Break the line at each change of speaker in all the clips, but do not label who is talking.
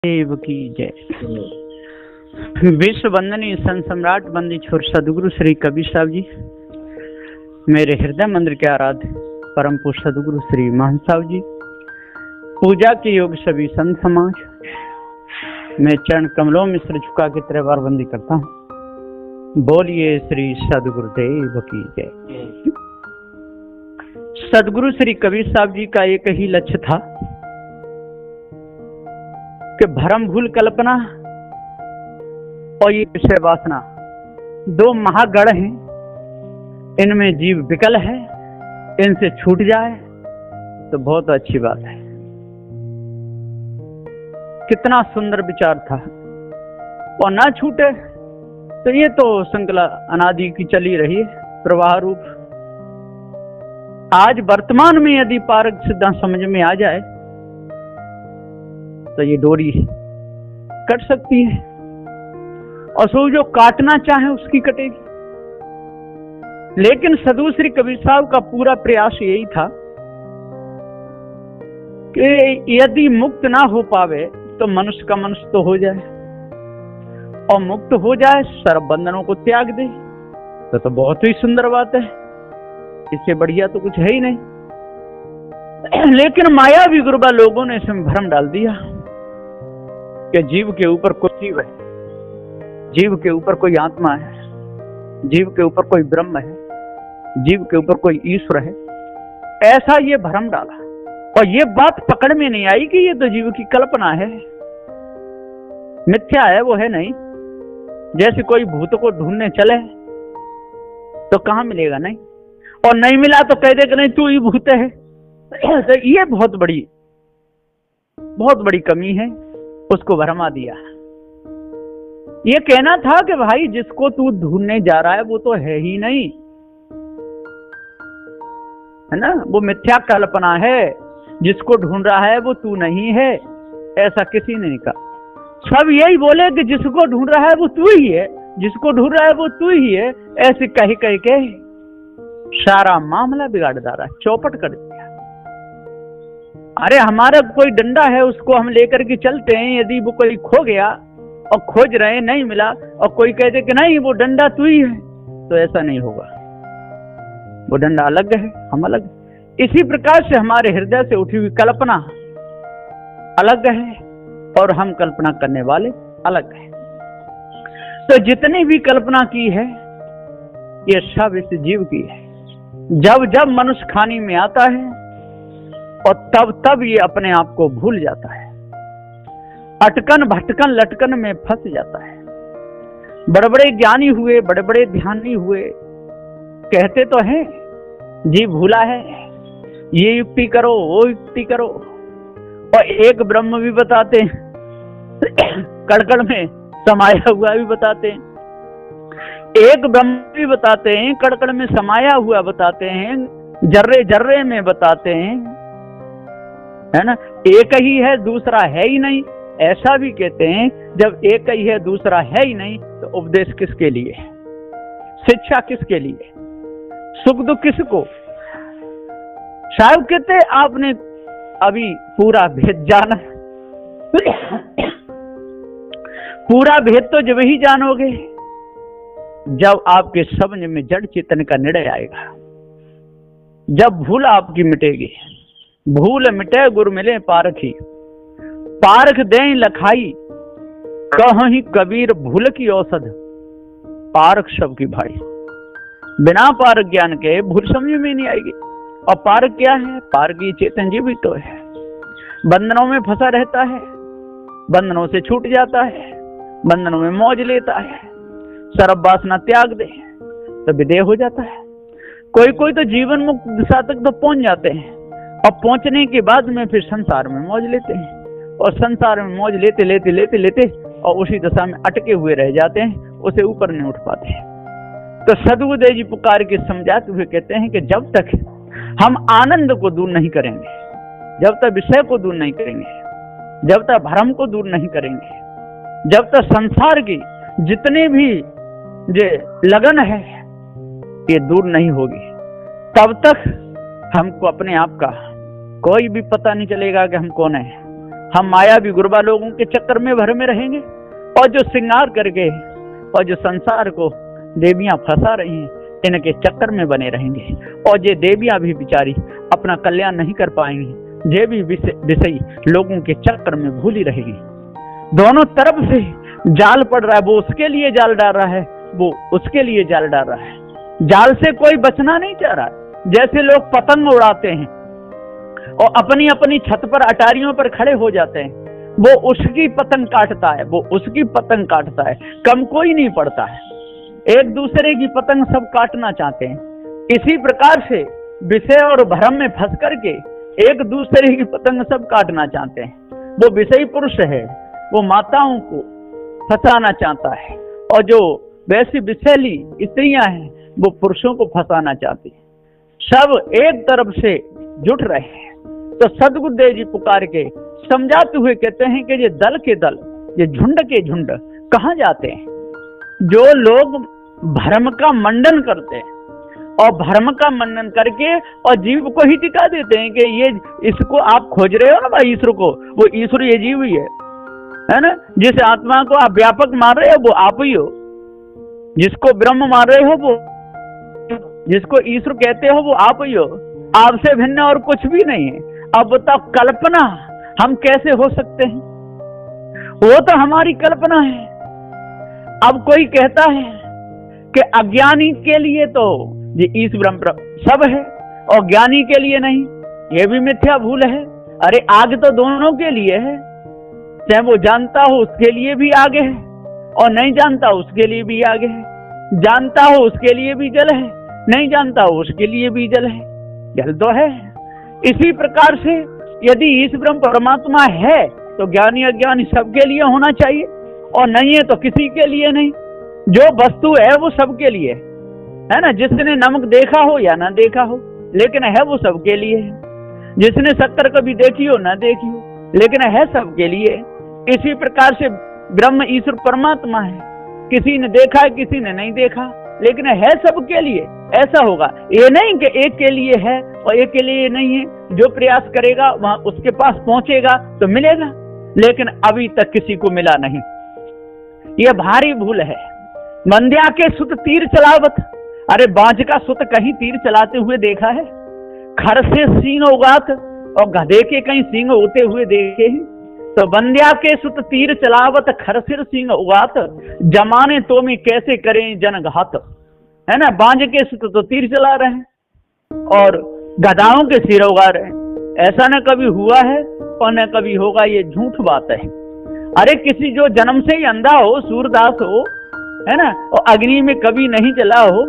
देव की जय। विश्व वंदनीय संत सम्राट बंदी छोर सदगुरु श्री कबीर साहब जी, मेरे हृदय मंदिर के आराध्य परम पूज्य सदगुरु श्री महंत साहब जी, पूजा के योग सभी संत समाज, मैं चरण कमलों में सिर झुका के तेरे बार बंदी करता हूँ। बोलिए श्री सदगुरुदेव की जय। सदगुरु श्री कबीर साहब जी का एक ही लक्ष्य था कि भरम भूल कल्पना और ये विषय वासना दो महागढ़ हैं, इनमें जीव विकल है, इनसे छूट जाए तो बहुत अच्छी बात है। कितना सुंदर विचार था। और ना छूटे तो ये तो श्रृंखला अनादि की चली रही है, प्रवाह रूप। आज वर्तमान में यदि पारक सिद्धांत समझ में आ जाए तो ये डोरी कट सकती है, और सो जो काटना चाहे उसकी कटेगी। लेकिन सदगुरु श्री कबीर साहब का पूरा प्रयास यही था कि यदि मुक्त ना हो पावे तो मनुष्य का मनुष्य तो हो जाए, और मुक्त हो जाए, सर्व बंधनों को त्याग दे, तो बहुत ही सुंदर बात है। इससे बढ़िया तो कुछ है ही नहीं। लेकिन मायावी गुरुबा लोगों ने इसमें भ्रम डाल दिया कि जीव के ऊपर कोई जीव है, जीव के ऊपर कोई आत्मा है, जीव के ऊपर कोई ब्रह्म है, जीव के ऊपर कोई ईश्वर है। ऐसा ये भ्रम डाला, और ये बात पकड़ में नहीं आई कि ये तो जीव की कल्पना है, मिथ्या है, वो है नहीं। जैसे कोई भूत को ढूंढने चले तो कहां मिलेगा, नहीं, और नहीं मिला तो कह दे कि नहीं तू ही भूत है। तो ये बहुत बड़ी कमी है, उसको भरमा दिया। ये कहना था कि भाई जिसको तू ढूंढने जा रहा है वो तो है ही नहीं, है ना, वो मिथ्या कल्पना है। जिसको ढूंढ रहा है वो तू नहीं है, ऐसा किसी ने नहीं कहा। सब यही बोले कि जिसको ढूंढ रहा है वो तू ही है, जिसको ढूंढ रहा है वो तू ही है। ऐसे कह के सारा मामला बिगाड़ डाला, चौपट कर दिया। अरे हमारा कोई डंडा है, उसको हम लेकर के चलते हैं, यदि वो कोई खो गया और खोज रहे नहीं मिला, और कोई कह दे कि नहीं वो डंडा तू ही है, तो ऐसा नहीं होगा। वो डंडा अलग है, हम अलग। इसी प्रकार से हमारे हृदय से उठी हुई कल्पना अलग है, और हम कल्पना करने वाले अलग है। तो जितनी भी कल्पना की है ये सब इस जीव की है। जब जब मनुष्य खानी में आता है और तब ये अपने आप को भूल जाता है, अटकन भटकन लटकन में फंस जाता है। बड़े बड़े ज्ञानी हुए, बड़े बड़े ध्यानी हुए, कहते तो हैं जी भूला है, ये युक्ति करो, वो युक्ति करो, और एक ब्रह्म भी बताते हैं, कड़कड़ में समाया हुआ भी बताते हैं, एक ब्रह्म भी बताते हैं, कड़कड़ में समाया हुआ बताते हैं, जर्रे जर्रे में बताते हैं, है ना। एक ही है दूसरा है ही नहीं, ऐसा भी कहते हैं। जब एक ही है दूसरा है ही नहीं तो उपदेश किसके लिए, शिक्षा किसके लिए, सुख दुख किसको। साहब कहते आपने अभी पूरा भेद जाना, पूरा भेद तो जब ही जानोगे जब आपके समझ में जड़ चेतन का निर्णय आएगा, जब भूल आपकी मिटेगी। भूल मिटे गुरु मिले पारखी, पारख दें लखाई, कहीं कबीर भूल की औषध, पारख सबकी भाई। बिना पारख ज्ञान के भूल समझ में नहीं आएगी। और पारख क्या है? पारख ये चेतन जीव ही तो है, बंधनों में फंसा रहता है, बंधनों से छूट जाता है, बंधनों में मौज लेता है, सर्व वासना त्याग दे तो विदेह हो जाता है। कोई तो जीवन मुक्त दिशा तक तो पहुंच जाते हैं, और पहुंचने के बाद में फिर संसार में मौज लेते हैं, और संसार में मौज लेते लेते लेते लेते और उसी दशा में अटके हुए रह जाते हैं, उसे ऊपर नहीं उठ पाते हैं। तो सदगुरुदेव जी पुकार के समझाते हुए कहते हैं कि जब तक हम आनंद को दूर नहीं करेंगे, जब तक विषय को दूर नहीं करेंगे, जब तक भ्रम को दूर नहीं करेंगे, जब तक संसार की जितनी भी जो लगन है ये दूर नहीं होगी, तब तक हमको अपने आप का कोई भी पता नहीं चलेगा कि हम कौन है, हम मायावी गुरबा लोगों के चक्कर में भर में रहेंगे, और जो श्रृंगार करके और जो संसार को देवियां फंसा रही हैं, इनके चक्कर में बने रहेंगे। और ये देवियां भी बेचारी अपना कल्याण नहीं कर पाएंगी, ये भी विषयी लोगों के चक्कर में भूली रहेगी। दोनों तरफ से जाल पड़ रहा है, वो उसके लिए जाल डाल रहा है, वो उसके लिए जाल डाल रहा है। जाल से कोई बचना नहीं चाह रहा। जैसे लोग पतंग उड़ाते हैं और अपनी अपनी छत पर अटारियों पर खड़े हो जाते हैं, वो उसकी पतंग काटता है, वो उसकी पतंग काटता है, कम कोई नहीं पड़ता है। एक दूसरे की पतंग सब काटना चाहते हैं। इसी प्रकार से विषय और भ्रम में फंस करके एक दूसरे की पतंग सब काटना चाहते हैं। वो विषयी पुरुष है, वो माताओं को फंसाना चाहता है, और जो वैसी विषैली स्त्रियां हैं वो पुरुषों को फंसाना चाहती है। सब एक तरफ से जुट रहे हैं। तो सदगुरुदेव जी पुकार के समझाते हुए कहते हैं कि ये दल के दल, ये झुंड के झुंड कहाँ जाते हैं? जो लोग भ्रम का मंडन करते हैं और भ्रम का मंडन करके और जीव को ही टिका देते हैं कि ये इसको आप खोज रहे हो ना भाई, ईश्वर को, वो ईश्वर ये जीव ही है ना। जिस आत्मा को आप व्यापक मान रहे हो वो आप ही हो, जिसको ब्रह्म मान रहे हो वो, जिसको ईश्वर कहते हो वो आप ही हो, आपसे भिन्न और कुछ भी नहीं है। अब बताओ कल्पना हम कैसे हो सकते हैं? वो तो हमारी कल्पना है। अब कोई कहता है कि अज्ञानी के लिए तो ये ईश्वर सब है और ज्ञानी के लिए नहीं, ये भी मिथ्या भूल है। अरे आग तो दोनों के लिए है, चाहे वो जानता हो उसके लिए भी आगे है और नहीं जानता उसके लिए भी आगे है, जानता हो उसके लिए भी जल है, नहीं जानता हो उसके लिए भी जल है, जल तो है। इसी प्रकार से यदि ईश्वर परमात्मा है तो ज्ञानी अज्ञानी सबके लिए होना चाहिए, और नहीं है तो किसी के लिए नहीं। जो वस्तु है वो सबके लिए है ना। जिसने नमक देखा हो या ना देखा हो, लेकिन है वो सबके लिए है। जिसने शक्कर कभी देखी हो ना देखी हो, लेकिन है सबके लिए। इसी प्रकार से ब्रह्म ईश्वर परमात्मा है, किसी ने देखा है किसी ने नहीं देखा, लेकिन है सबके लिए। ऐसा होगा, ये नहीं कि एक के लिए है और एक के लिए नहीं है। जो प्रयास करेगा वहां उसके पास पहुंचेगा तो मिलेगा, लेकिन अभी तक किसी को मिला नहीं। यह भारी भूल है। मंद्या के सुत तीर चलावत, अरे बाज का सुत कहीं तीर चलाते हुए देखा है? खर से सींग उगात और गधे के कहीं सींग होते हुए देखे हैं? तो बंद्या के सुत तीर चलावत खर सिर सींग उगात, जमाने तो में कैसे करें जन घात, है ना। बांझ के सुत तो तीर चला रहे हैं और गधाओं के सिर उगा रहे हैं। ऐसा न कभी हुआ है और न कभी होगा, ये झूठ बात है। अरे किसी जो जन्म से ही अंधा हो, सूरदास हो, है ना, और अग्नि में कभी नहीं जला हो,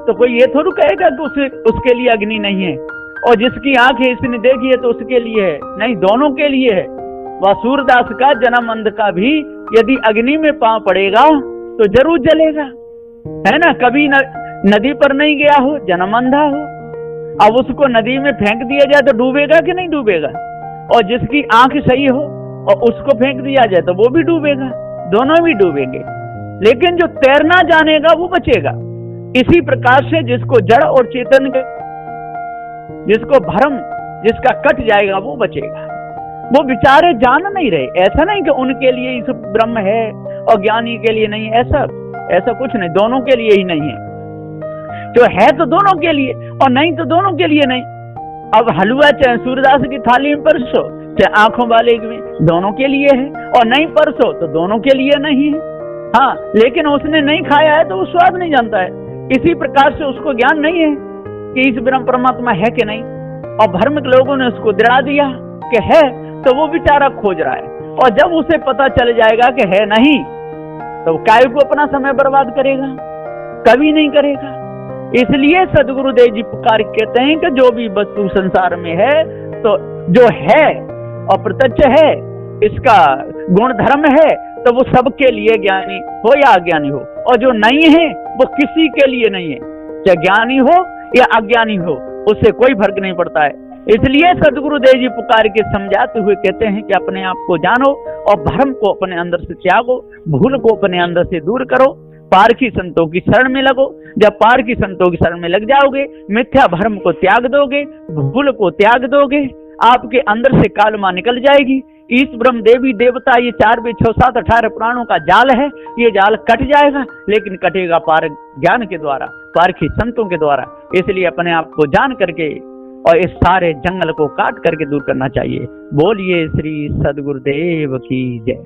तो कोई ये थोड़ा कहेगा कि उसके लिए अग्नि नहीं है। और जिसकी आंख है इसने देखी है तो उसके लिए है, नहीं, दोनों के लिए है। वह सूरदास का जन्म अंध का भी यदि अग्नि में पांव पड़ेगा तो जरूर जलेगा, है ना। कभी नदी पर नहीं गया हो, जन्म अंधा हो, अब उसको नदी में फेंक दिया जाए तो डूबेगा कि नहीं डूबेगा? और जिसकी आंख सही हो और उसको फेंक दिया जाए तो वो भी डूबेगा, दोनों भी डूबेंगे। लेकिन जो तैरना जानेगा वो बचेगा। इसी प्रकार से जिसको जड़ और चेतन के, जिसको भ्रम जिसका कट जाएगा वो बचेगा। वो बेचारे जान नहीं रहे। ऐसा नहीं कि उनके लिए इस ब्रह्म है और ज्ञानी के लिए नहीं, ऐसा कुछ नहीं, दोनों के लिए ही नहीं है। जो है तो दोनों के लिए और नहीं तो दोनों के लिए नहीं। अब हलवा चाहे सूरदास की थाली में परसो, चाहे आंखों वाले में, दोनों के लिए है, और नहीं परसो तो दोनों के लिए नहीं है। हाँ, लेकिन उसने नहीं खाया है तो वो स्वाद नहीं जानता है। इसी प्रकार से उसको ज्ञान नहीं है कि इस ब्रह्म परमात्मा है कि नहीं, और भ्रम के लोगों ने उसको दिला दिया कि है, तो वो बेचारा खोज रहा है। और जब उसे पता चल जाएगा कि है नहीं, तो काय को अपना समय बर्बाद करेगा? कभी नहीं करेगा। इसलिए सदगुरुदेव जी पुकार कहते हैं कि जो भी वस्तु संसार में है, तो जो है और प्रत्यक्ष है, इसका गुण धर्म है, तो वो सबके लिए ज्ञानी हो या अज्ञानी हो। और जो नहीं है वो किसी के लिए नहीं है, चाहे ज्ञानी हो या अज्ञानी हो, उससे कोई फर्क नहीं पड़ता है। इसलिए सदगुरुदेव जी पुकार के समझाते हुए कहते हैं कि अपने आप को जानो और भ्रम को अपने अंदर से त्यागो, भूल को अपने अंदर से दूर करो, पारखी संतों की शरण में लगो। जब पारखी संतों की शरण में लग जाओगे, मिथ्या भ्रम को त्याग दोगे, भूल को त्याग दोगे, आपके अंदर से कालमा निकल जाएगी। ईश ब्रह्म देवी देवता ये 4 वेद 6 7 18 पुराणों का जाल है, ये जाल कट जाएगा, लेकिन कटेगा पार ज्ञान के द्वारा, पारखी संतों के द्वारा। इसलिए अपने आप को जान करके और इस सारे जंगल को काट करके दूर करना चाहिए। बोलिए श्री सद्गुरुदेव की जय।